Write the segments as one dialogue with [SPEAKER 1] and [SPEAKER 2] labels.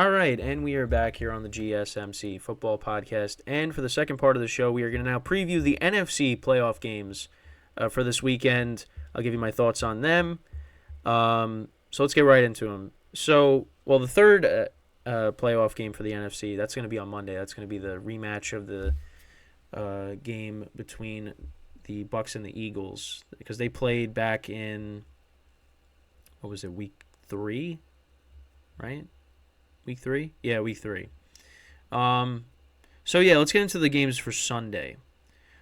[SPEAKER 1] All right, and we are back here on the GSMC Football Podcast. And for the second part of the show, we are going to now preview the NFC playoff games for this weekend. I'll give you my thoughts on them. So let's get right into them. The third playoff game for the NFC, that's going to be on Monday. That's going to be the rematch of the game between the Bucs and the Eagles, because they played back in, week 3, right? Week 3? Yeah, week 3. Let's get into the games for Sunday.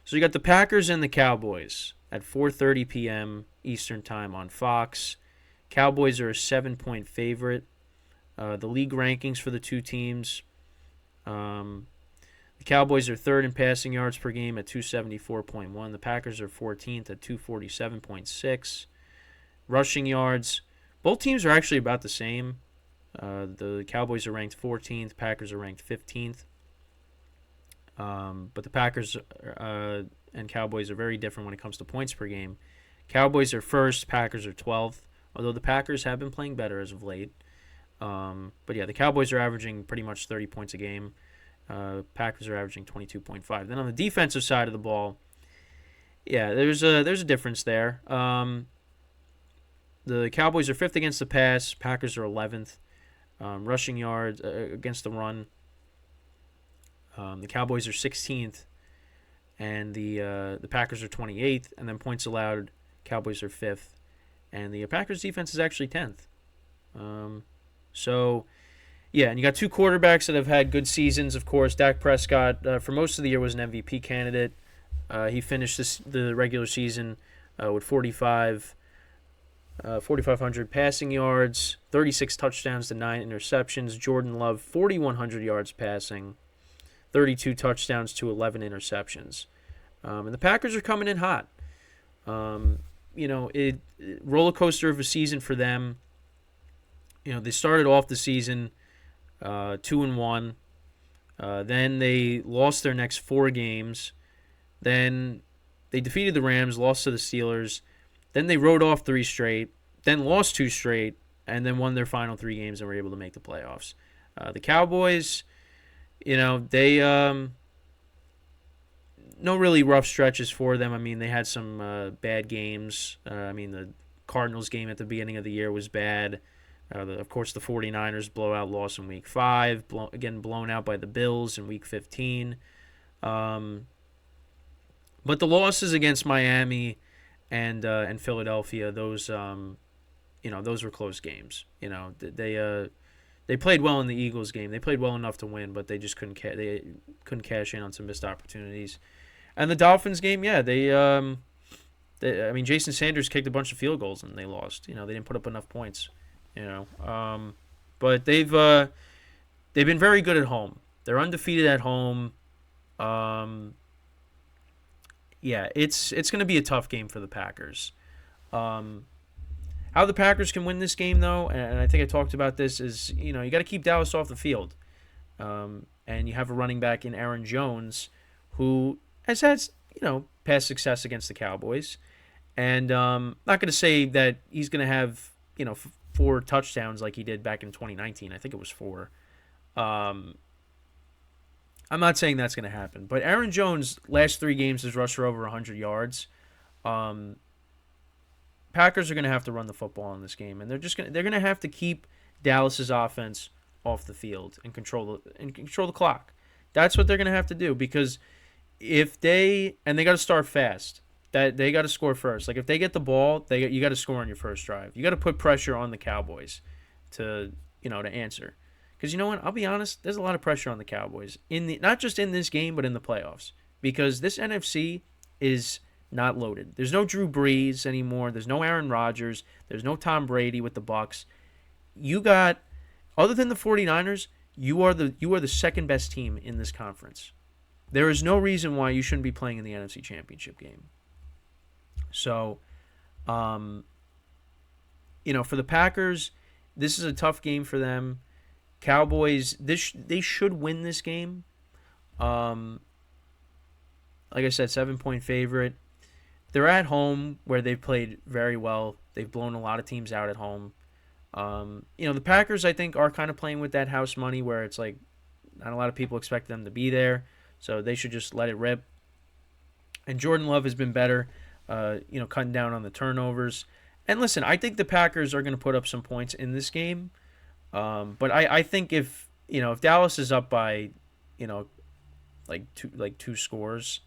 [SPEAKER 1] So you got the Packers and the Cowboys at 4:30 p.m. Eastern Time on Fox. Cowboys are a 7-point favorite. The league rankings for the two teams. The Cowboys are third in passing yards per game at 274.1. The Packers are 14th at 247.6. Rushing yards. Both teams are actually about the same. The Cowboys are ranked 14th. Packers are ranked 15th. But the Packers and Cowboys are very different when it comes to points per game. Cowboys are first. Packers are 12th. Although the Packers have been playing better as of late. The Cowboys are averaging pretty much 30 points a game. Packers are averaging 22.5. Then on the defensive side of the ball, there's a difference there. The Cowboys are 5th against the pass. Packers are 11th. Rushing yards against the run. The Cowboys are 16th, and the Packers are 28th. And then points allowed, Cowboys are 5th, and the Packers defense is actually 10th. And you got two quarterbacks that have had good seasons. Of course, Dak Prescott for most of the year was an MVP candidate. He finished the regular season with 4,500 passing yards, 36 touchdowns to 9 interceptions. Jordan Love, 4,100 yards passing, 32 touchdowns to 11 interceptions. And the Packers are coming in hot. Roller coaster of a season for them. They started off the season 2-1. Then they lost their next 4 games. Then they defeated the Rams, lost to the Steelers. Then they rode off 3 straight, then lost 2 straight, and then won their final 3 games and were able to make the playoffs. The Cowboys, they no really rough stretches for them. I mean, they had some bad games. The Cardinals game at the beginning of the year was bad. Of course, the 49ers blowout loss in Week 5, blown out by the Bills in Week 15. But the losses against Miami and Philadelphia, those were close games. They played well in the Eagles game. They played well enough to win, but they just couldn't cash in on some missed opportunities. And the Dolphins game, Jason Sanders kicked a bunch of field goals and they lost. They didn't put up enough points. But they've been very good at home. They're undefeated at home. It's going to be a tough game for the Packers. How the Packers can win this game, though, and I think I talked about this, is, you got to keep Dallas off the field. And you have a running back in Aaron Jones who has had, past success against the Cowboys. And not going to say that he's going to have, 4 touchdowns like he did back in 2019. I think it was 4. I'm not saying that's going to happen, but Aaron Jones last 3 games has rushed for over 100 yards. Packers are going to have to run the football in this game, and they're going to have to keep Dallas's offense off the field and control the clock. That's what they're going to have to do, because if they got to start fast. That they got to score first. Like, if they get the ball, you got to score on your first drive. You got to put pressure on the Cowboys to answer. Because you know what? I'll be honest. There's a lot of pressure on the Cowboys not just in this game, but in the playoffs. Because this NFC is not loaded. There's no Drew Brees anymore. There's no Aaron Rodgers. There's no Tom Brady with the Bucs. You got, other than the 49ers, you are the second best team in this conference. There is no reason why you shouldn't be playing in the NFC Championship game. So, for the Packers, this is a tough game for them. Cowboys, they should win this game. Like I said, 7-point favorite. They're at home where they've played very well. They've blown a lot of teams out at home. The Packers, I think, are kind of playing with that house money where it's like not a lot of people expect them to be there, so they should just let it rip. And Jordan Love has been better, cutting down on the turnovers. And listen, I think the Packers are going to put up some points in this game. But I think if Dallas is up by, two scores,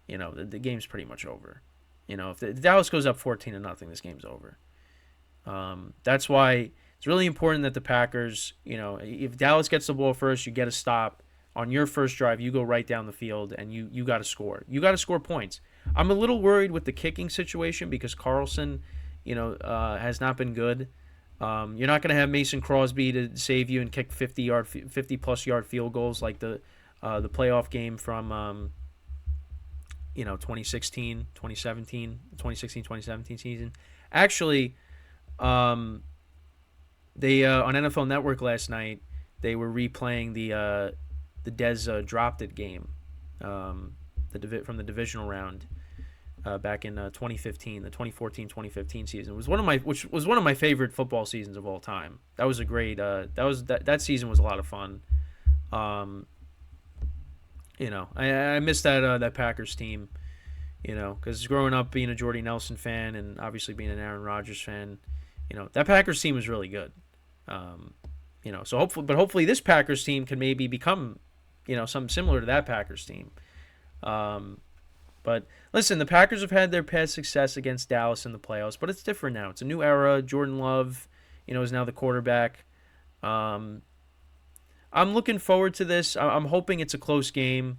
[SPEAKER 1] the game's pretty much over. If Dallas goes up 14-0, this game's over. That's why it's really important that the Packers, if Dallas gets the ball first, you get a stop. On your first drive, you go right down the field, and you got to score. You got to score points. I'm a little worried with the kicking situation because Carlson, has not been good. You're not going to have Mason Crosby to save you and kick 50-plus yard field goals like the playoff game from 2016 2017 season. Actually, they on NFL Network last night they were replaying the Dez dropped it game, from the divisional round back in 2015, the 2014-2015 season which was one of my favorite football seasons of all time. That was a great that season was a lot of fun. I miss that Packers team, because growing up being a Jordy Nelson fan and obviously being an Aaron Rodgers fan, that Packers team was really good. So hopefully this Packers team can maybe become, something similar to that Packers team. But listen, the Packers have had their past success against Dallas in the playoffs, but it's different now. It's a new era. Jordan Love, is now the quarterback. I'm looking forward to this. I'm hoping it's a close game.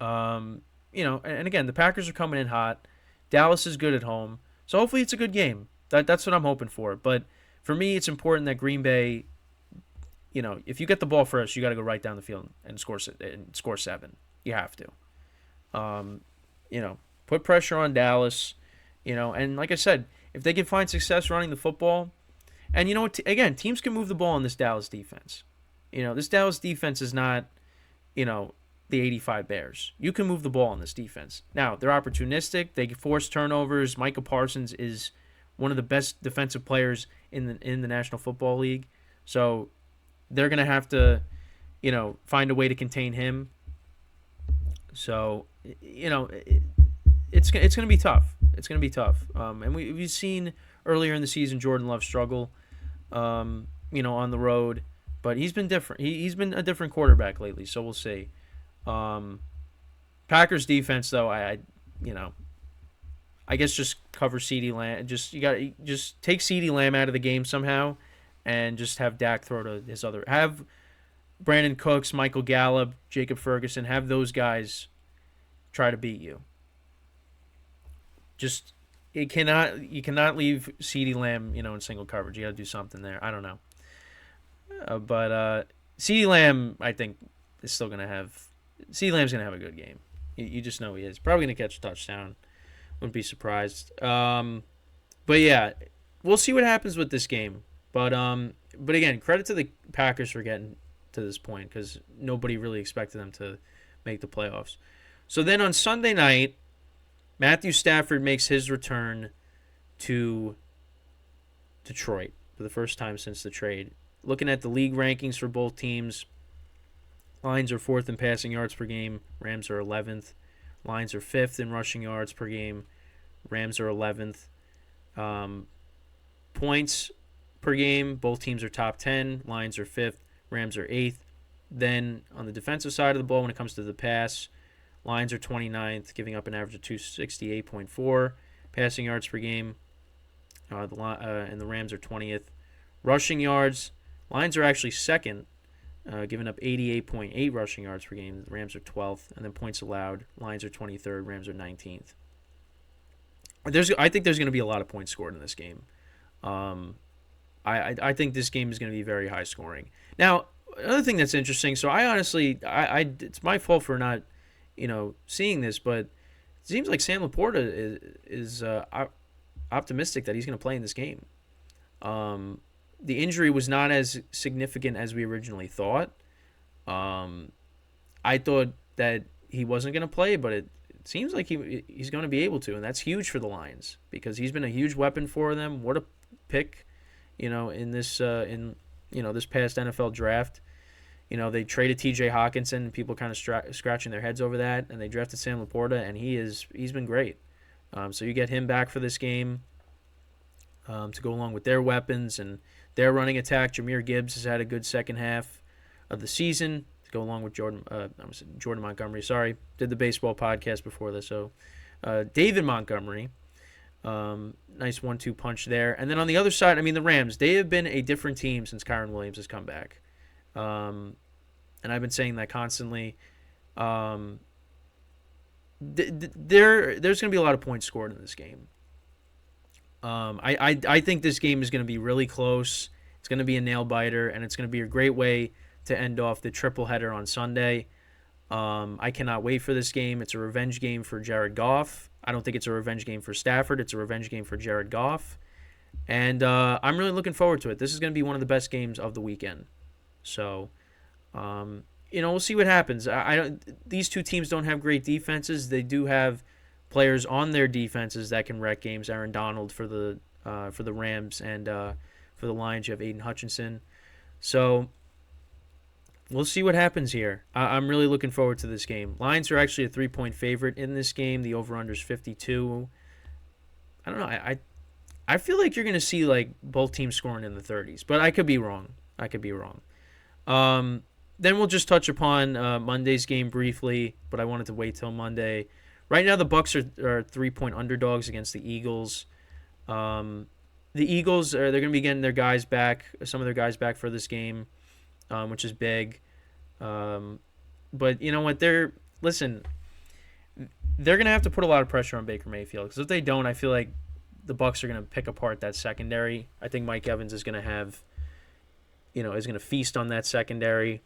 [SPEAKER 1] And again, the Packers are coming in hot. Dallas is good at home. So hopefully it's a good game. That's what I'm hoping for. But for me, it's important that Green Bay, if you get the ball first, you got to go right down the field and score 7. You have to. Put pressure on Dallas, and like I said, if they can find success running the football, and again, teams can move the ball in this Dallas defense. This Dallas defense is not, the 85 Bears. You can move the ball in this defense. Now, they're opportunistic. They force turnovers. Micah Parsons is one of the best defensive players in the National Football League. So they're going to have to, find a way to contain him. So, it's going to be tough. It's going to be tough. And we've seen earlier in the season Jordan Love struggle, on the road. But he's been different. He's been a different quarterback lately, so we'll see. Packers defense, though, I guess just cover CeeDee Lamb. Just take CeeDee Lamb out of the game somehow, and just have Dak throw to his other. Have Brandon Cooks, Michael Gallup, Jacob Ferguson. Have those guys try to beat you. You cannot leave CeeDee Lamb, in single coverage. You got to do something there. I don't know. But CeeDee Lamb, I think, is still going to have. CeeDee Lamb's going to have a good game. You just know he is. Probably going to catch a touchdown. Wouldn't be surprised. But yeah, we'll see what happens with this game. But again, credit to the Packers for getting to this point because nobody really expected them to make the playoffs. So then on Sunday night, Matthew Stafford makes his return to Detroit for the first time since the trade. Looking at the league rankings for both teams, Lions are 4th in passing yards per game. Rams are 11th. Lions are 5th in rushing yards per game. Rams are 11th. Points per game, both teams are top 10. Lions are 5th. Rams are 8th. Then on the defensive side of the ball, when it comes to the pass, Lions are 29th, giving up an average of 268.4 passing yards per game. And the Rams are 20th. Rushing yards, Lions are actually 2nd, giving up 88.8 rushing yards per game. The Rams are 12th. And then points allowed, Lions are 23rd, Rams are 19th. I think there's going to be a lot of points scored in this game. I think this game is going to be very high scoring. Now, another thing that's interesting, so I honestly, it's my fault for not, seeing this, but it seems like Sam Laporta is optimistic that he's going to play in this game. The injury was not as significant as we originally thought. I thought that he wasn't going to play, but it seems like he's going to be able to, and that's huge for the Lions because he's been a huge weapon for them. What a pick, in this this past NFL draft. They traded T.J. Hawkinson, and people kind of scratching their heads over that, and they drafted Sam Laporta, and he's been great. So you get him back for this game to go along with their weapons and their running attack. Jahmyr Gibbs has had a good second half of the season to go along with Jordan Montgomery. Sorry, did the baseball podcast before this. So David Montgomery, nice 1-2 punch there. And then on the other side, the Rams, they have been a different team since Kyren Williams has come back. And I've been saying that constantly. There's going to be a lot of points scored in this game. I think this game is going to be really close. It's going to be a nail biter, and it's going to be a great way to end off the triple header on Sunday. I cannot wait for this game. It's a revenge game for Jared Goff. I don't think it's a revenge game for Stafford. It's a revenge game for Jared Goff. And I'm really looking forward to it. This is going to be one of the best games of the weekend. So, we'll see what happens. These two teams don't have great defenses. They do have players on their defenses that can wreck games. Aaron Donald for the Rams, and for the Lions, you have Aiden Hutchinson. So we'll see what happens here. I'm really looking forward to this game. Lions are actually a 3-point favorite in this game. The over/under is 52. I don't know. I feel like you're going to see both teams scoring in the 30s, but I could be wrong. Then we'll just touch upon Monday's game briefly, but I wanted to wait till Monday. Right now, the Bucs are 3-point underdogs against the Eagles. The Eagles they're going to be getting their guys back, some of their guys back for this game, which is big. But you know what? They're going to have to put a lot of pressure on Baker Mayfield, because if they don't, I feel like the Bucs are going to pick apart that secondary. I think Mike Evans is going to have, is going to feast on that secondary.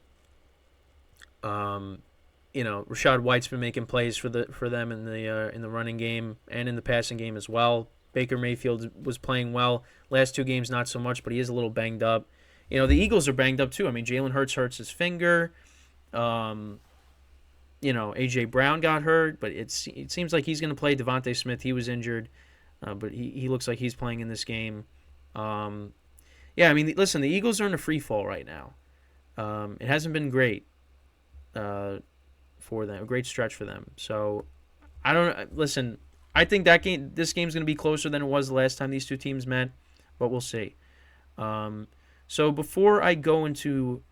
[SPEAKER 1] Rashad White's been making plays for them in the running game and in the passing game as well. Baker Mayfield was playing well. Last two games, not so much, but he is a little banged up. The Eagles are banged up too. Jalen Hurts hurts his finger. A.J. Brown got hurt, but it seems like he's going to play. Devontae Smith, he was injured, but he looks like he's playing in this game. Listen, the Eagles are in a free fall right now. It hasn't been great for them, a great stretch for them. So I think this game's going to be closer than it was the last time these two teams met, but we'll see. So before I go into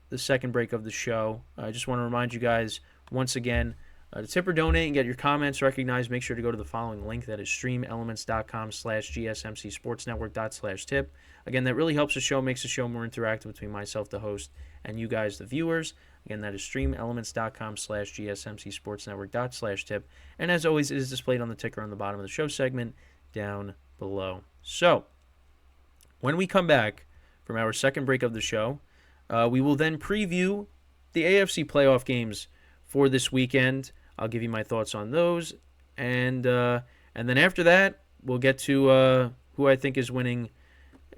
[SPEAKER 1] the second break of the show, I just want to remind you guys once again to tip or donate and get your comments recognized. Make sure to go to the following link, that is streamelements.com/gsmcsportsnetwork./tip. Again, that really helps the show, makes the show more interactive between myself, the host, and you guys, the viewers. Again, that is streamelements.com/gsmcsportsnetwork./tip. And as always, it is displayed on the ticker on the bottom of the show segment down below. So, when we come back from our second break of the show, we will then preview the AFC playoff games for this weekend. I'll give you my thoughts on those. And then after that, we'll get to who I think is winning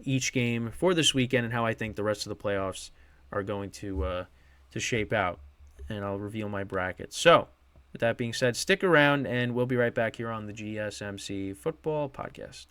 [SPEAKER 1] each game for this weekend and how I think the rest of the playoffs are going to shape out. And I'll reveal my bracket. So, with that being said, stick around, and we'll be right back here on the GSMC Football Podcast.